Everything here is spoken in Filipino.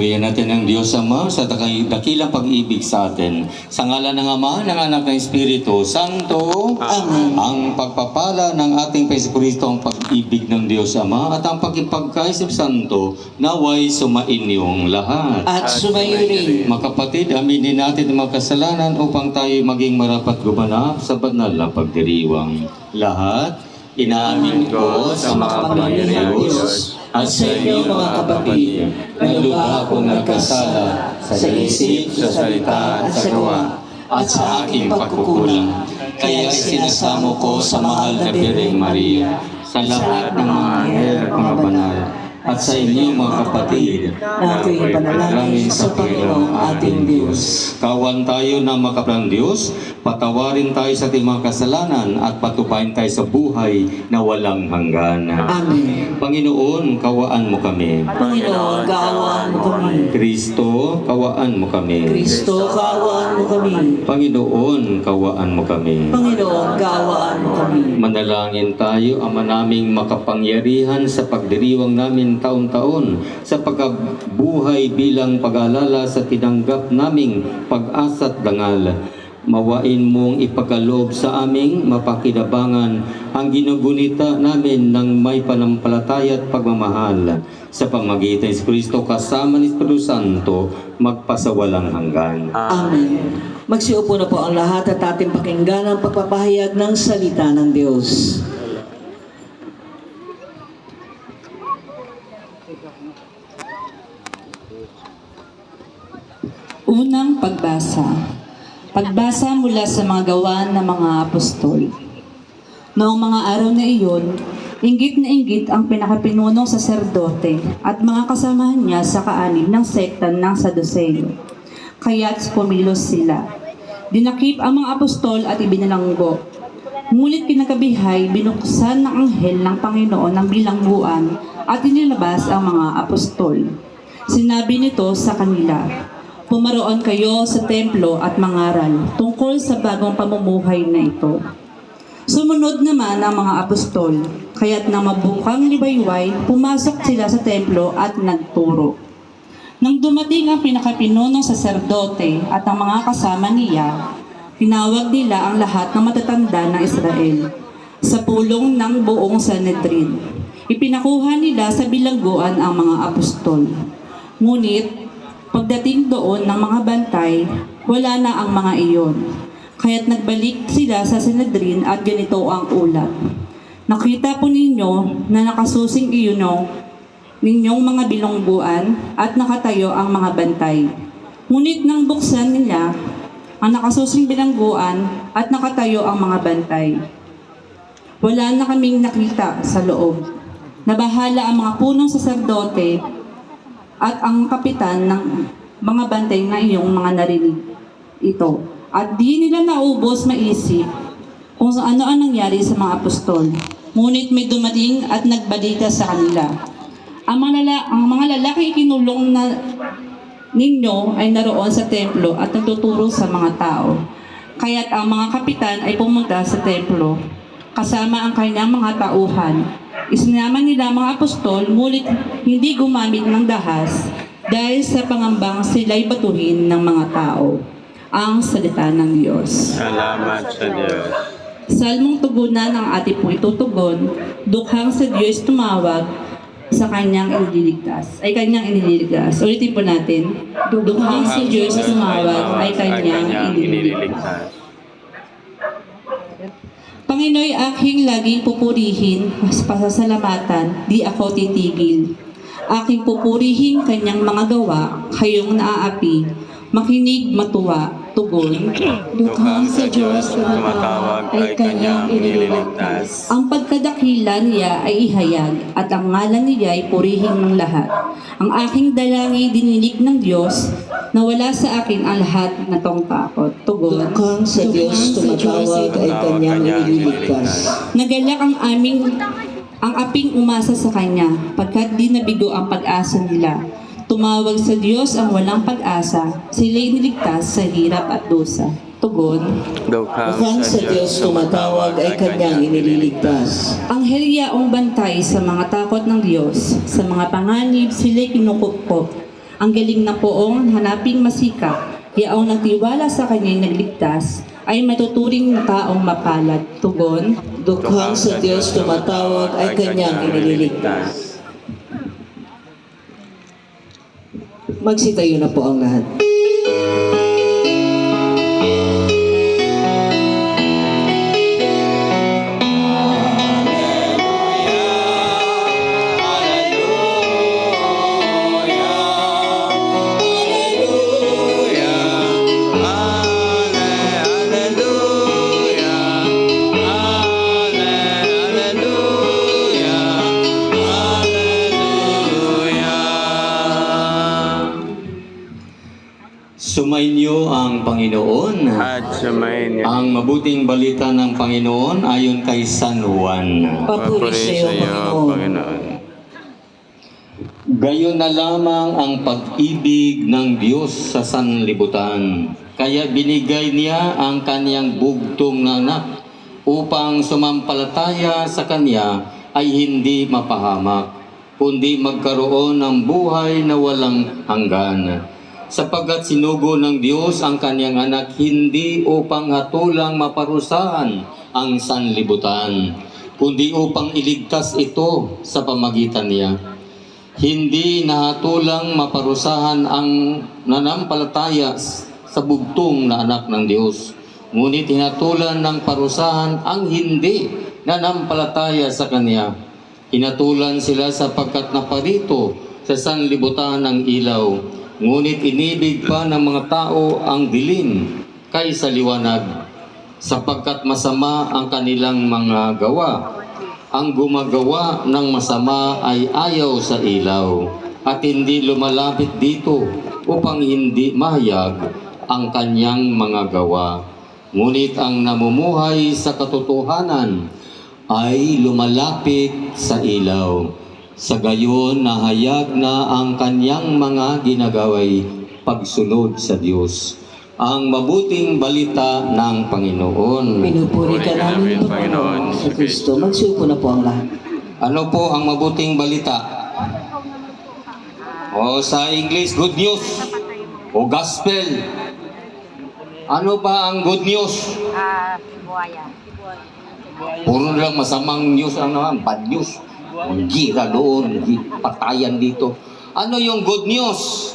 Purihin natin ang Diyos Ama sa dakilang pag-ibig sa atin. Sa ngalan ng Ama, ng Anak, ng Espiritu Santo. Amen. Ang pagpapala ng ating Jesucristo, ang pag-ibig ng Diyos Ama, at ang pagkipagkaisip Santo, naway sumain lahat. At sumayo rin. Mga kapatid, aminin natin ang mga kasalanan upang tayo maging marapat gumanap sa banal na pagdiriwang. Lahat, inaamin ko sa makapangyarihan ng Diyos at sa inyo mga kapatid, na lubha akong nagkasala sa isip, sa salita at sa gawa, at sa aking pagkukulang. Kaya sinasamo ko sa mahal na Birheng Maria, sa lahat ng mga anghel at mga banal, at sa inyo mga kapatid, na ako'y panalangin sa Panginoong ating Diyos. Kawan tayo na makapalang Diyos, patawarin tayo sa ating mga kasalanan at patupayin tayo sa buhay na walang hanggan. Amen. Panginoon, kawaan mo kami. Panginoon, kaawaan mo kami. Kristo, kawaan mo kami. Kristo, kaawaan mo kami. Panginoon, kawaan mo kami. Panginoon, kaawaan mo kami. Manalangin tayo, Ama naming makapangyarihan sa pagdiriwang namin taon-taon sa pagkabuhay bilang pag-alala sa tinanggap naming pag-asa at dangal. Mawain mong ipagkaloob sa aming mapakinabangan ang ginugunita namin ng may panampalataya at pagmamahal sa pamagitan ni Kristo kasama ni Espiritu Santo magpasawalang hanggan. Amen. Magsiupo na po ang lahat at ating pakinggan ang pagpapahayag ng salita ng Diyos. Unang pagbasa. Pagbasa mula sa mga gawa ng mga apostol. Noong mga araw na iyon, inggit na inggit ang pinakapinunong saserdote at mga kasamahan niya sa kaanib ng sekta ng Saduceo. Kaya't pumilos sila. Dinakip ang mga apostol at ibinalanggo. Ngunit kinagabihay, binuksan ng anghel ng Panginoon ng bilangguan at inilabas ang mga apostol. Sinabi nito sa kanila, "Pumaroon kayo sa templo at mangaral tungkol sa bagong pamumuhay na ito." Sumunod naman ang mga apostol, kaya't nang mabukang liwayway, pumasok sila sa templo at nagturo. Nang dumating ang pinakapinunong saserdote at ang mga kasama niya, tinawag nila ang lahat ng matatanda ng Israel sa pulong ng buong Sanhedrin. Ipinakuha nila sa bilangguan ang mga apostol. Ngunit pagdating doon ng mga bantay, wala na ang mga iyon. Kaya't nagbalik sila sa Sanhedrin at ganito ang ulat. "Nakita po ninyo na nakasusing iyon ninyong mga bilangguan at nakatayo ang mga bantay. Ngunit nang buksan nila ang nakasusing bilangguan at nakatayo ang mga bantay, wala na kaming nakita sa loob. Nabahala ang mga punong saserdote at ang kapitan ng mga bantay na iyong mga narinig ito. At di nila naubos maisip kung ano ang nangyari sa mga apostol. Ngunit may dumating at nagbalita sa kanila. Ang mga lalaki ikinulong na ninyo ay naroon sa templo at nagtuturo sa mga tao. Kaya't ang mga kapitan ay pumunta sa templo kasama ang kanyang mga tauhan. Isinama nila ang mga apostol, ngunit hindi gumamit ng dahas dahil sa pangambang sila'y batuhin ng mga tao. Ang salita ng Diyos. Salamat sa Diyos. Salmong tugunan ang ating pong itutugon, dukhang sa Diyos tumawag sa kanyang iniligtas. Ulitin po natin. Dukhang sa Diyos tumawag ay kanyang iniligtas. Panginoy aking laging pupurihin, pasasalamatan, di ako titigil. Aking pupurihin kanyang mga gawa, kayong naaapi, makinig matuwa, tugon. Dukhang sa Diyos tumatawag ay kanyang iniligtas. Ang pagkadakila niya ay ihayag, at ang ngalan niya ay purihin ng lahat. Ang aking dalangin dininig ng Diyos, na wala sa akin ang lahat na tong takot. Tugon. Dukhang sa Diyos tumatawag ay kanyang iniligtas. Nagalak ang aping umasa sa kanya, pagkat di nabigo ang pag-asa nila. Tumawag sa Diyos ang walang pag-asa, sila'y niligtas sa hirap at dusa. Tugon. Dukhang sa Diyos tumatawag ay kanyang inililigtas. Ang helyaong bantay sa mga takot ng Diyos, sa mga panganib sila'y kinukupkop. Ang galing ng poong hanaping masika, yaong nagtiwala sa kanya'y nagligtas, ay matuturing na taong mapalad. Tugon, Dukhang sa Diyos tumatawag ay kanyang inililigtas. Magsitayo na po ang lahat. Sumainyo ang Panginoon. At sumayin niya. Ang mabuting balita ng Panginoon ayon kay San Juan. Papuri sa iyo, Panginoon. Panginoon. Gayon na lamang ang pag-ibig ng Diyos sa sanlibutan. Kaya binigay niya ang kaniyang bugtong na anak upang sumampalataya sa kanya ay hindi mapahamak, kundi magkaroon ng buhay na walang hanggan. Sapagkat sinugo ng Diyos ang kaniyang anak hindi upang hatulang maparusahan ang sanlibutan, kundi upang iligtas ito sa pamagitan niya. Hindi nahatulang maparusahan ang nanampalataya sa bugtong na anak ng Diyos, ngunit hinatulan ng parusahan ang hindi nanampalataya sa Kanya. Hinatulan sila sapagkat naparito sa sanlibutan ng ilaw, ngunit inibig pa ng mga tao ang dilim kaysa liwanag, sapagkat masama ang kanilang mga gawa. Ang gumagawa ng masama ay ayaw sa ilaw at hindi lumalapit dito upang hindi mahayag ang kanyang mga gawa. Ngunit ang namumuhay sa katotohanan ay lumalapit sa ilaw. Sa gayon, nahayag na ang kanyang mga ginagaway pagsunod sa Diyos. Ang mabuting balita ng Panginoon. Pinupuri ka namin, Panginoon sa Kristo. Magsiupo na po ang lahat. Ano po ang mabuting balita? O sa English, good news. O gospel. Ano ba ang good news? Buhaya. Puro lang masamang news, bad news. Gira doon, patayan dito. Ano yung good news?